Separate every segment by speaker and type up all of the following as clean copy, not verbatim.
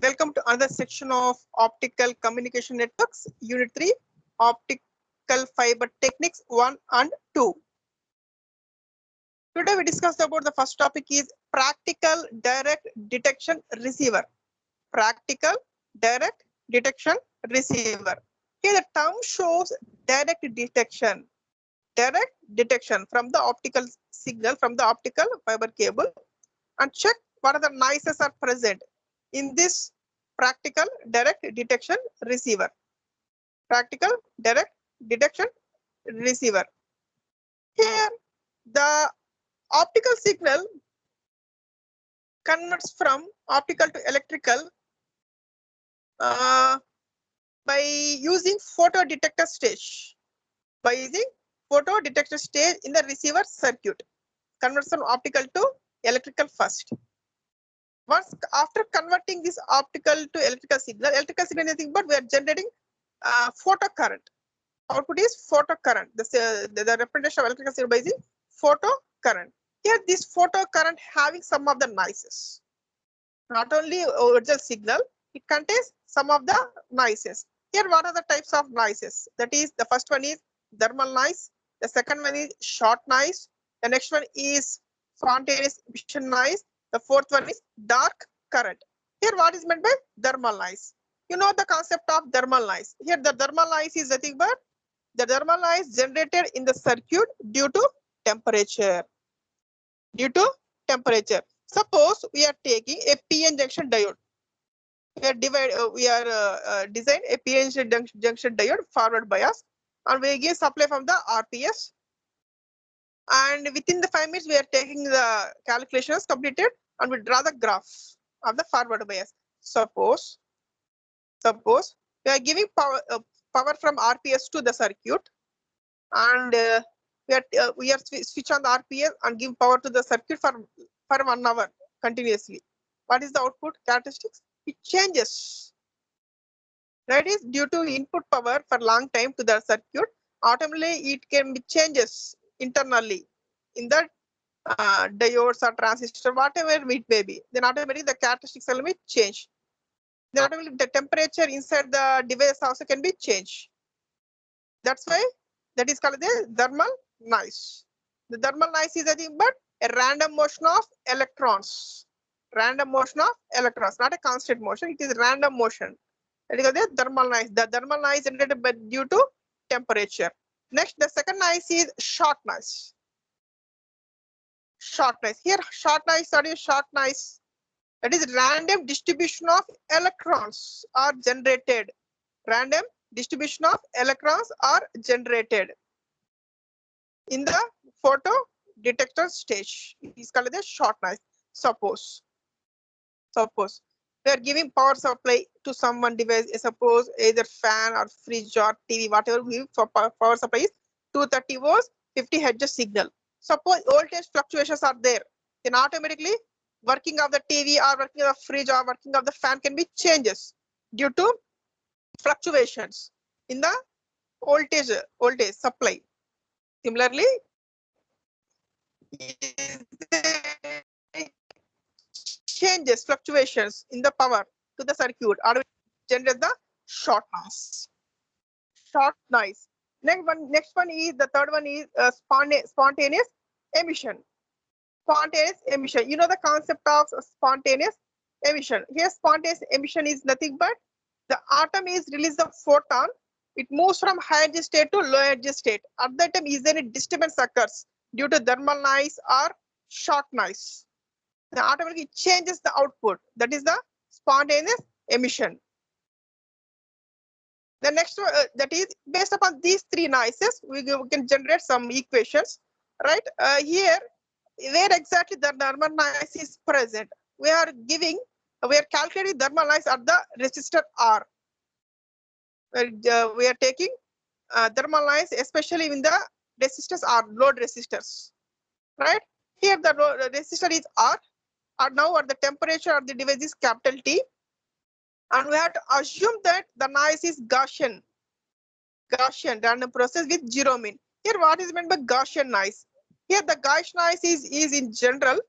Speaker 1: Welcome to another section of Optical Communication Networks, Unit 3, Optical Fiber Techniques 1 and 2. Today we discussed about the first topic is Practical Direct Detection Receiver. Practical Direct Detection Receiver. Here the term shows direct detection from the optical signal from the optical fiber cable, and check what are the noises are present in this practical direct detection receiver. Practical direct detection receiver. Here the optical signal converts from optical to electrical by using photo detector stage. By using photo detector stage in the receiver circuit. Converts from optical to electrical first. Once after converting this optical to electrical signal is nothing but we are generating photo current. Output is photo current. The representation of electrical signal by using photo current. Here this photo current having some of the noises. Not only original signal, it contains some of the noises. Here what are the types of noises? That is, the first one is thermal noise. The second one is short noise. The next one is spontaneous emission noise. The fourth one is dark current. Here what is meant by thermal noise? You know the concept of thermal noise. Here the thermal noise is nothing but the thermal noise generated in the circuit due to temperature. Due to temperature. Suppose we are taking a PN junction diode. We are design a PN junction diode forward bias, and we give supply from the RPS. And within the 5 minutes, we are taking the calculations completed, and we draw the graph of the forward bias. Suppose we are giving power from RPS to the circuit, and we are switch on the RPS and give power to the circuit for 1 hour continuously. What is the output characteristics? It changes. That is due to input power for long time to the circuit. Automatically, it can be changes internally in the diodes or transistor, whatever it may be. Then automatically the characteristics will be changed. Then automatically the temperature inside the device also can be changed. That's why that is called the thermal noise. The thermal noise is nothing but a random motion of electrons. Random motion of electrons, not a constant motion. It is random motion. That is the thermal noise. The thermal noise generated due to temperature. Next, the second noise is short noise. Short noise. Here, short noise. What is short noise? That is random distribution of electrons are generated. Random distribution of electrons are generated in the photo detector stage. It is called the short noise. Suppose we are giving power supply to someone device. Suppose either fan or fridge or TV, whatever we give for power supply is 230 volts, 50 hertz signal. Suppose voltage fluctuations are there, then automatically working of the TV or working of the fridge or working of the fan can be changes due to fluctuations in the voltage supply. Similarly, changes, fluctuations in the power to the circuit or generate the short noise. Short noise. Next one is the third one is spontaneous emission. Spontaneous emission. You know the concept of spontaneous emission. Here, spontaneous emission is nothing but the atom is release the photon. It moves from high energy state to low energy state. At that time, is there any disturbance occurs due to thermal noise or short noise? The automatically changes the output. That is the spontaneous emission. The next one that is based upon these three noises, we can generate some equations, right? Here, where exactly the thermal noise is present, we are calculating thermal noise at the resistor R. We are taking thermal noise, especially in the resistors R, load resistors, right? Here the resistor is R. Now at the temperature of the device is capital T, and we have to assume that the noise is Gaussian random process with zero mean. Here what is meant by Gaussian noise? Here the Gaussian noise is in general.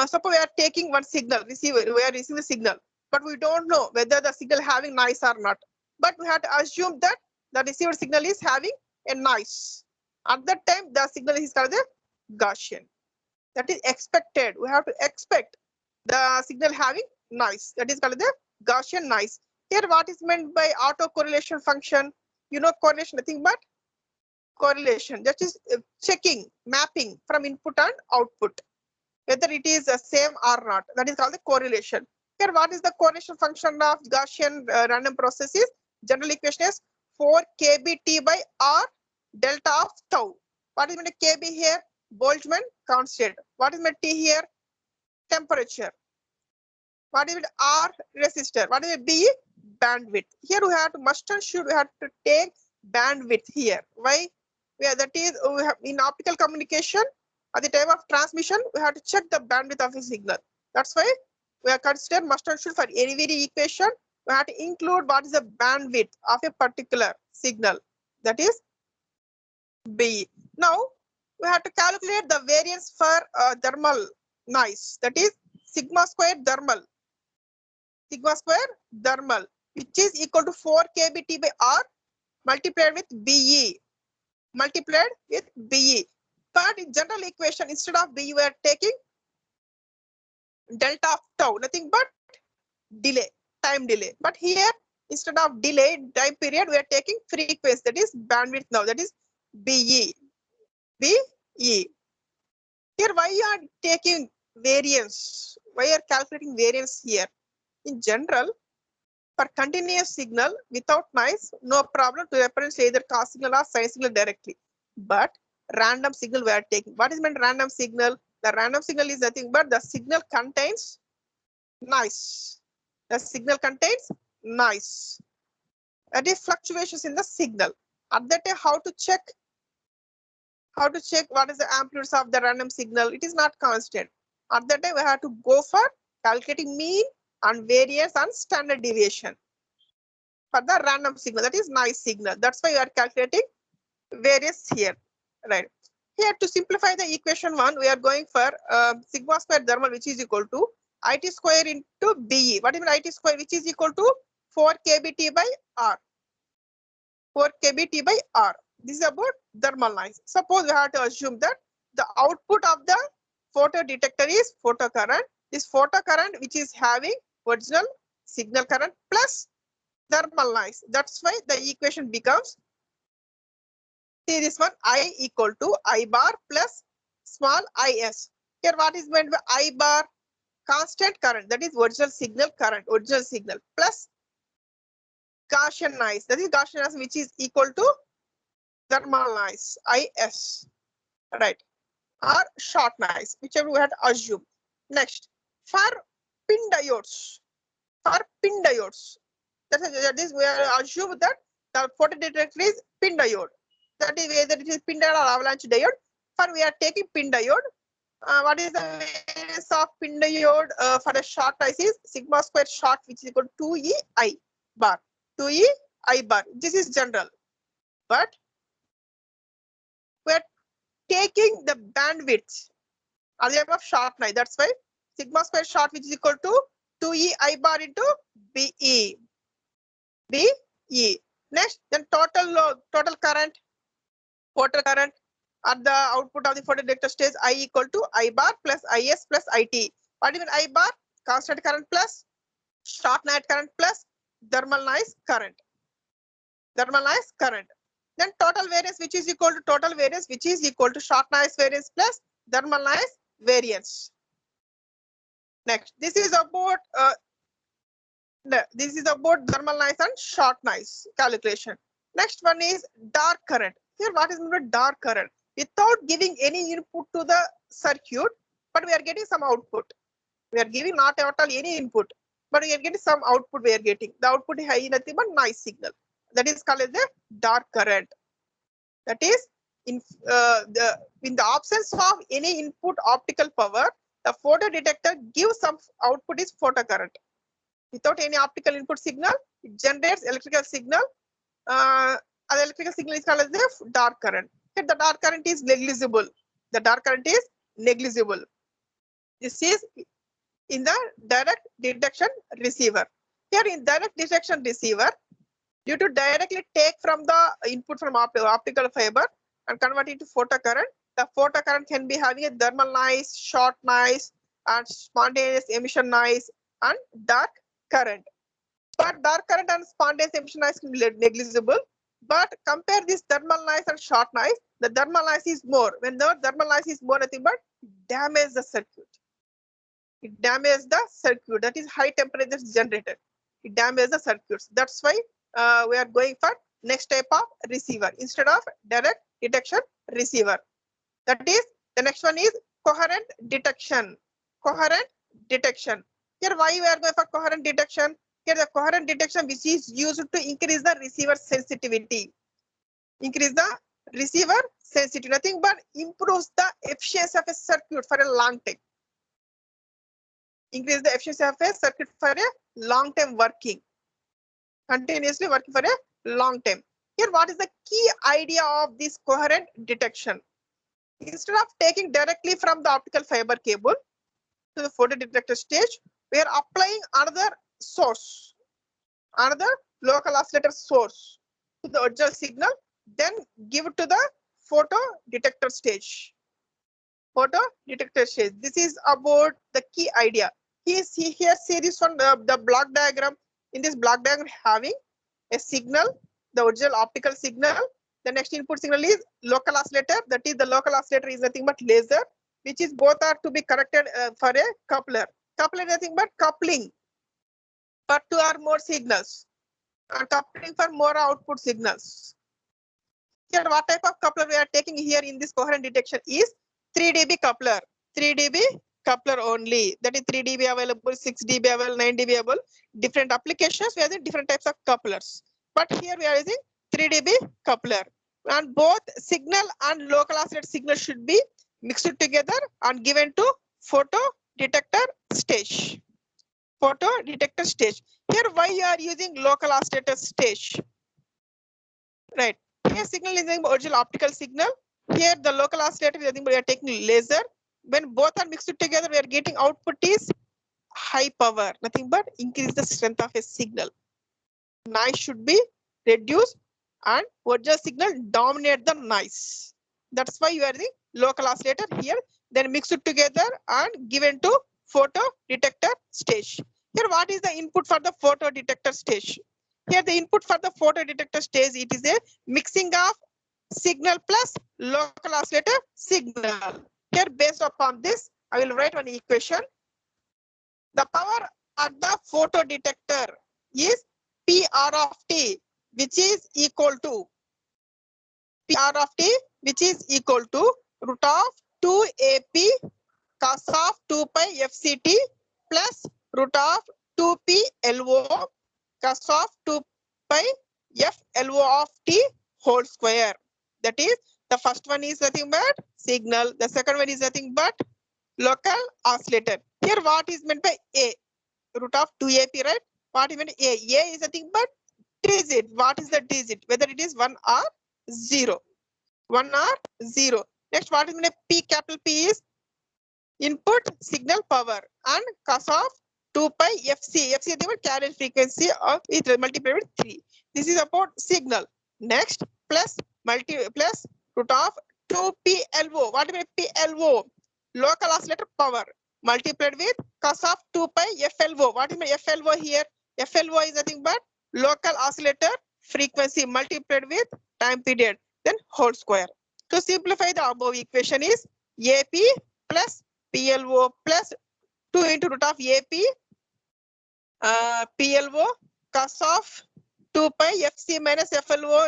Speaker 1: Suppose we are taking one signal, we are receiving the signal. but we don't know whether the signal having noise or not. But we have to assume that the received signal is having a noise. At that time, the signal is called the Gaussian. That is expected. We have to expect the signal having noise. That is called the Gaussian noise. Here, what is meant by autocorrelation function? You know, correlation, nothing but correlation. That is checking, mapping from input and output, whether it is the same or not. That is called the correlation. Here, what is the correlation function of Gaussian random processes? General equation is 4 kBt by R delta of tau. What is meant kb here? Boltzmann constant. What is meant T here? Temperature. What is it? R resistor. What is it? B bandwidth. Here we have to must and should we have to take bandwidth here. Why? That is we have in optical communication at the time of transmission we have to check the bandwidth of a signal. That's why we are considered must and should for any equation. We have to include what is the bandwidth of a particular signal. That is B. Now we have to calculate the variance for thermal noise. That is sigma square thermal. Sigma square thermal, which is equal to 4 kBt by R multiplied with BE. Multiplied with BE. But in general equation, instead of BE, we are taking delta of tau, nothing but delay, time delay. But here, instead of delay time period, we are taking frequency, that is bandwidth now, that is BE. BE. Here, why you are taking variance? Why you are calculating variance here? In general, for continuous signal without noise, no problem to reference either cos signal or sine signal directly. But random signal we are taking. What is meant random signal? The random signal is nothing but the signal contains noise. The signal contains noise. That is fluctuations in the signal. At that time, how to check? How to check what is the amplitudes of the random signal? It is not constant. At that time, we have to go for calculating mean and variance and standard deviation for the random signal, that is noise signal. That's why you are calculating variance here, right? Here to simplify the equation 1, we are going for sigma square thermal, which is equal to IT square into BE. What is IT square, which is equal to 4 kBt by R. 4 kBt by R. This is about thermal noise. Suppose we have to assume that the output of the photodetector is photocurrent. This photocurrent, which is having original signal current plus thermal noise. That's why the equation becomes, see this one, I equal to I bar plus small is. Here what is meant by I bar? Constant current, that is original signal current, original signal plus Gaussian noise, that is Gaussian noise, which is equal to thermal noise, IS, right? Or short noise, whichever we had to assume. Next, for pin diodes, that is we are assume that the photodetector is pin diode. That is whether it is pin diode or avalanche diode. For we are taking pin diode. What is the variance of pin diode for a short noise is sigma square short, which is equal to 2E I bar. 2E I bar. This is general. But we are taking the bandwidth at the time of short noise. That's why sigma square short, which is equal to 2E I bar into BE. BE. Next, then total current at the output of the photodetector stage, I equal to I bar plus IS plus IT. What do you mean I bar? Constant current plus short noise current plus thermal noise current. Thermal noise current. Then total variance, which is equal to total variance, which is equal to short noise variance plus thermal noise variance. Next, this is about thermal noise and short noise calculation. Next one is dark current. Here, what is meant by dark current? Without giving any input to the circuit, but we are getting some output. We are giving not at all any input, but we are getting some output. We are getting the output is high, nothing but noise signal. That is called as the dark current. That is in the absence of any input optical power, the photodetector gives some output is photocurrent. Without any optical input signal, it generates electrical signal. The electrical signal is called as the dark current. Here the dark current is negligible. The dark current is negligible. This is in the direct detection receiver. Here in direct detection receiver, due to directly take from the input from optical fiber and convert it to photocurrent, the photocurrent can be having a thermal noise, short noise, and spontaneous emission noise and dark current. But dark current and spontaneous emission noise can be negligible. But compare this thermal noise and short noise, the thermal noise is more. When the thermal noise is more, nothing but damage the circuit. It damages the circuit. That is high temperature generated. It damages the circuits. That's why we are going for next type of receiver instead of direct detection receiver. That is, the next one is coherent detection. Coherent detection. Here, why we are going for coherent detection? Here, the coherent detection which is used to increase the receiver sensitivity. Increase the receiver sensitivity. Nothing but improves the efficiency of a circuit for a long time. Increase the efficiency of a circuit for a long time working. Continuously working for a long time. Here, what is the key idea of this coherent detection? Instead of taking directly from the optical fiber cable to the photodetector stage, we are applying another source, another local oscillator source to the original signal, then give it to the photodetector stage. Photodetector stage. This is about the key idea. Here, see this one, the block diagram. In this block diagram, having a signal, the original optical signal. The next input signal is local oscillator. That is, the local oscillator is nothing but laser, which is both are to be corrected for a coupler. Coupler is nothing but coupling for two or more signals and coupling for more output signals. Here, what type of coupler we are taking here in this coherent detection is 3 dB coupler. 3 dB coupler only. That is 3 dB available, 6 dB available, 9 dB available. Different applications, we are using different types of couplers. But here we are using 3 dB coupler. And both signal and local oscillator signal should be mixed together and given to photodetector stage. Photodetector stage. Here, why you are using local oscillator stage? Right. Here, signal is the original optical signal. Here, the local oscillator is nothing but we are taking laser. When both are mixed together, we are getting output is high power. Nothing but increase the strength of a signal. Noise should be reduced and original signal dominate the noise. That's why you are the local oscillator here. Then mix it together and given to photodetector stage. Here, what is the input for the photodetector stage? Here, the input for the photodetector stage, it is a mixing of signal plus local oscillator signal. Here, based upon this, I will write one equation. The power at the photodetector is PR of t, which is equal to PR of t, which is equal to root of 2AP cos of 2 pi FCT plus root of 2P LO cos of 2 pi F LO of t whole square. That is, the first one is nothing but signal. The second one is nothing but local oscillator. Here, what is meant by A? Root of 2AP, right? What is meant A? A is nothing but digit. What is the digit? Whether it is 1 or 0. 1 or 0. Next, what is meant by P? Capital P is input signal power and cos of 2 pi FC. FC is the carrier frequency of it multiplied with 3. This is about signal. Next, plus root of 2PLO. What is PLO? Local oscillator power multiplied with cos of 2 pi FLO. What is my FLO here? FLO is nothing but local oscillator frequency multiplied with time period, then whole square. To simplify, the above equation is AP plus PLO plus 2 into root of AP PLO cos of 2 pi FC minus FLO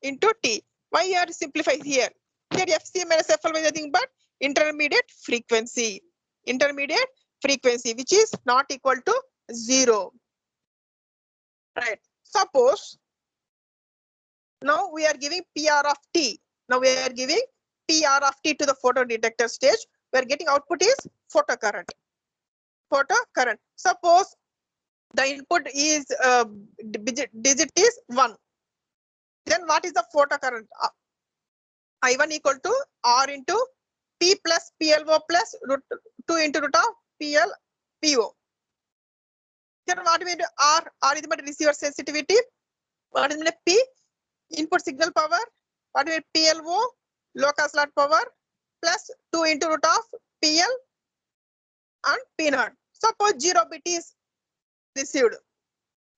Speaker 1: into T. Why you are simplify here? Here FC minus FLO is nothing but intermediate frequency. Intermediate frequency, which is not equal to 0. Right. Suppose now we are giving PR of T. Now we are giving PR of T to the photodetector stage. We are getting output is photocurrent. Photocurrent. Suppose the input is digit is 1. Then what is the photocurrent? I1 equal to R into P plus PLO plus root 2 into root of PL PO. Here what we do R is the receiver sensitivity. What is P? Input signal power. What is PLO? Local slot power plus 2 into root of PL and P0. Suppose 0 bit is received.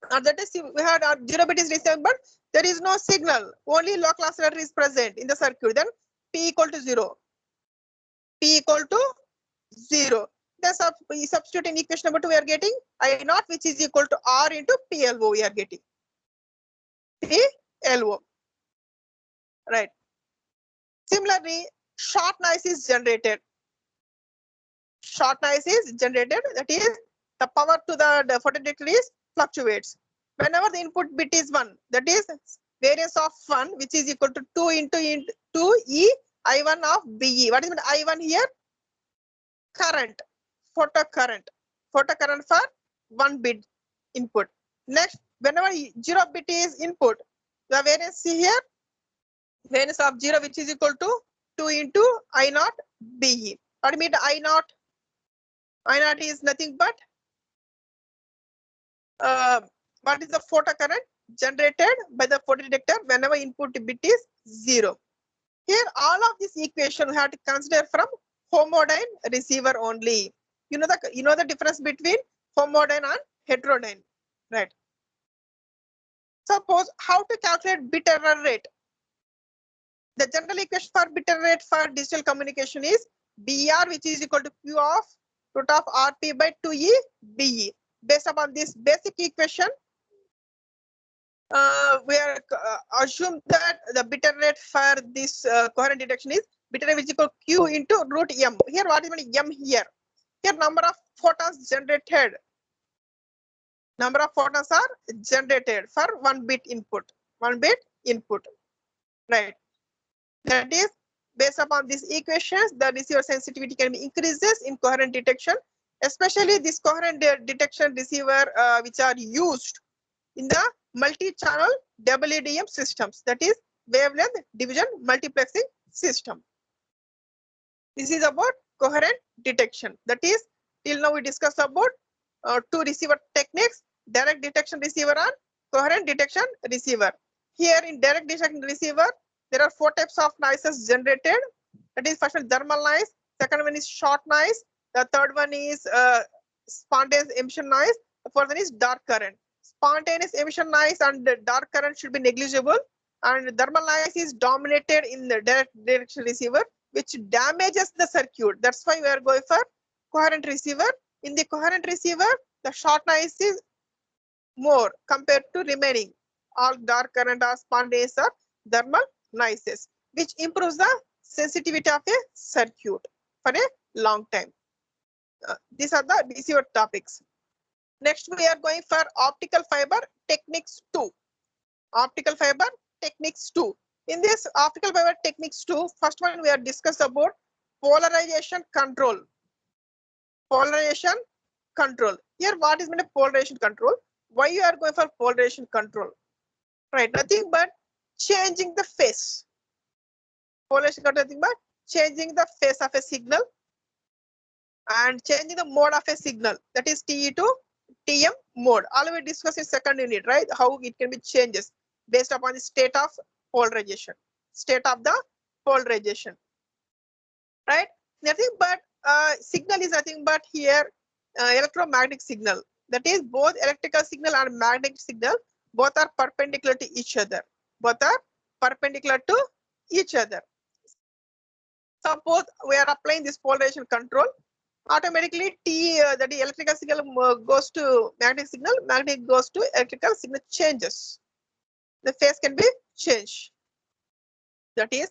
Speaker 1: That is, we had 0 bit is received, but there is no signal. Only local oscillator is present in the circuit. Then P equal to 0. P equal to 0. Then substitute in equation number 2, we are getting I naught, which is equal to R into PLO. We are getting PLO. Right. Similarly, short noise is generated. Short noise is generated. That is, the power to the photodetector is fluctuates. Whenever the input bit is 1, that is variance of 1, which is equal to 2 into 2 E I1 of BE. What is I1 here? Current, photocurrent for 1 bit input. Next, whenever 0 bit is input, the variance here, variance of 0, which is equal to 2 into I naught BE. What do you mean I naught? I naught is nothing but what is the photocurrent generated by the photodetector whenever input bit is 0. Here, all of this equation we have to consider from homodyne receiver only. You know the difference between homodyne and heterodyne, right? Suppose how to calculate bit error rate. The general equation for bit error rate for digital communication is BR, which is equal to Q of root of RP by 2E BE. Based upon this basic equation, we are assume that the bit error rate for this coherent detection is bit error is equal to Q into root M. Here, what is M here? Here, number of photons generated. Number of photons are generated for 1 bit input. 1 bit input. Right. That is, based upon these equations, the receiver sensitivity can be increases in coherent detection, especially this coherent detection receiver which are used in the multi-channel WDM systems, that is wavelength division multiplexing system. This is about coherent detection. That is, till now we discussed about 2 receiver techniques: direct detection receiver and coherent detection receiver. Here in direct detection receiver, there are 4 types of noises generated. That is, first one thermal noise, second one is short noise, the third one is spontaneous emission noise, the fourth one is dark current. Spontaneous emission noise and the dark current should be negligible, and thermal noise is dominated in the direct detection receiver, which damages the circuit. That's why we are going for coherent receiver. In the coherent receiver, the short noise is more compared to remaining all dark current or spontaneous or thermal noises, which improves the sensitivity of a circuit for a long time. These are the receiver topics. Next, we are going for optical fiber techniques 2. Optical fiber techniques 2. In this optical fiber techniques 2, first one we are discussed about polarization control. Polarization control. Here, what is meant by polarization control? Why you are going for polarization control? Right, nothing but changing the phase. Polarization control, nothing but changing the phase of a signal and changing the mode of a signal. That is TE to TM mode. All we discussed in second unit, right? How it can be changes based upon the state of polarization. State of the polarization. Right? Nothing but signal is nothing but here electromagnetic signal. That is, both electrical signal and magnetic signal, both are perpendicular to each other. Both are perpendicular to each other. Suppose we are applying this polarization control, automatically that is electrical signal goes to magnetic signal, magnetic goes to electrical signal changes. The phase can be changed. That is,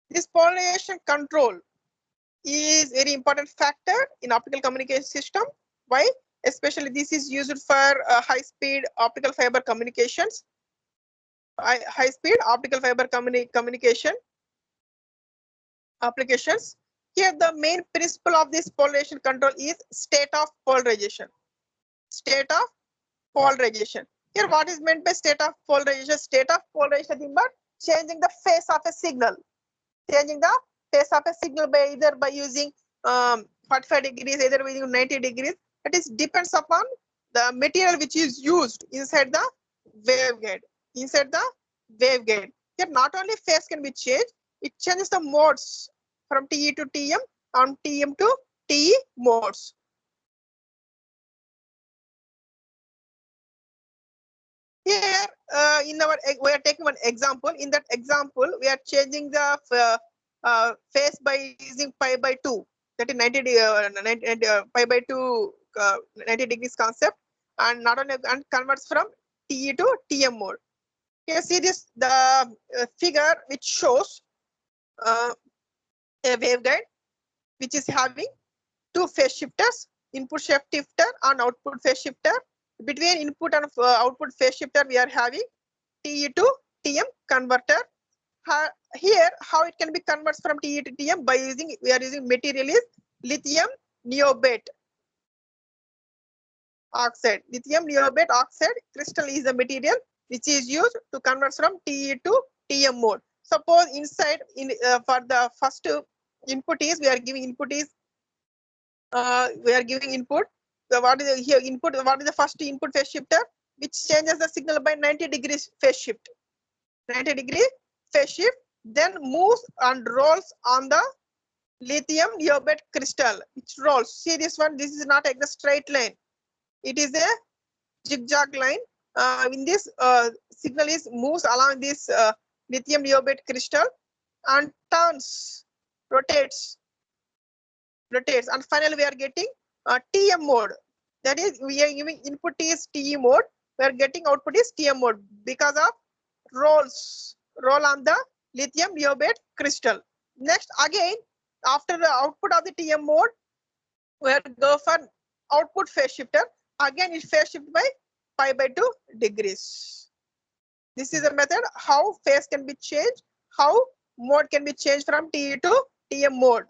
Speaker 1: this polarization control is very important factor in optical communication system. Why? Especially this is used for high-speed optical fiber communications. High-speed optical fiber communication applications. Here, the main principle of this polarization control is state of polarization. State of polarization. Here, what is meant by state of polarization? State of polarization is but changing the phase of a signal. Changing the phase of a signal by either by using 45 degrees, either using 90 degrees. That is depends upon the material which is used inside the waveguide. Inside the waveguide. Here not only phase can be changed, it changes the modes from TE to TM and TM to TE modes. Here, in our we are taking one example. In that example, we are changing the phase by using pi by 2. That is 90 pi by 2 90 degrees concept, and not only and converts from TE to TM mode. Here, see this the figure which shows a waveguide which is having two phase shifters, input phase shifter and output phase shifter. Between input and output phase shifter, we are having TE to TM converter. Here, how it can be converted from TE to TM by using we are using material is lithium niobate oxide. Lithium niobate oxide crystal is the material which is used to convert from TE to TM mode. Suppose inside in for the first input is we are giving input is we are giving input. So what is the, here input? What is the first input phase shifter which changes the signal by 90 degrees phase shift? 90 degree phase shift, then moves and rolls on the lithium niobate crystal, which rolls. See this one. This is not like the straight line. It is a zigzag line. In this signal is moves along this lithium niobate crystal and turns, rotates, and finally we are getting TM mode. That is, we are giving input is TE mode. We are getting output is TM mode because of roll on the lithium niobate crystal. Next, again, after the output of the TM mode, we are go for output phase shifter. Again, it phase shift by pi by 2 degrees. This is a method how phase can be changed, how mode can be changed from TE to TM mode.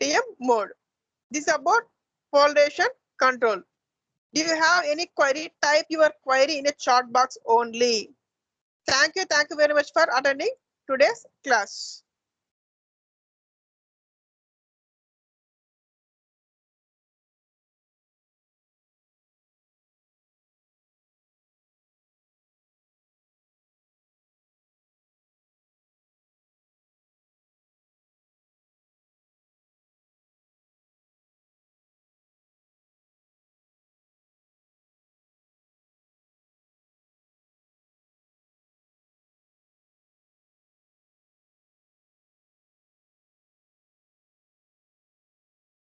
Speaker 1: TM mode. This is about polarization control. Do you have any query? Type your query in a chat box only. Thank you very much for attending today's class.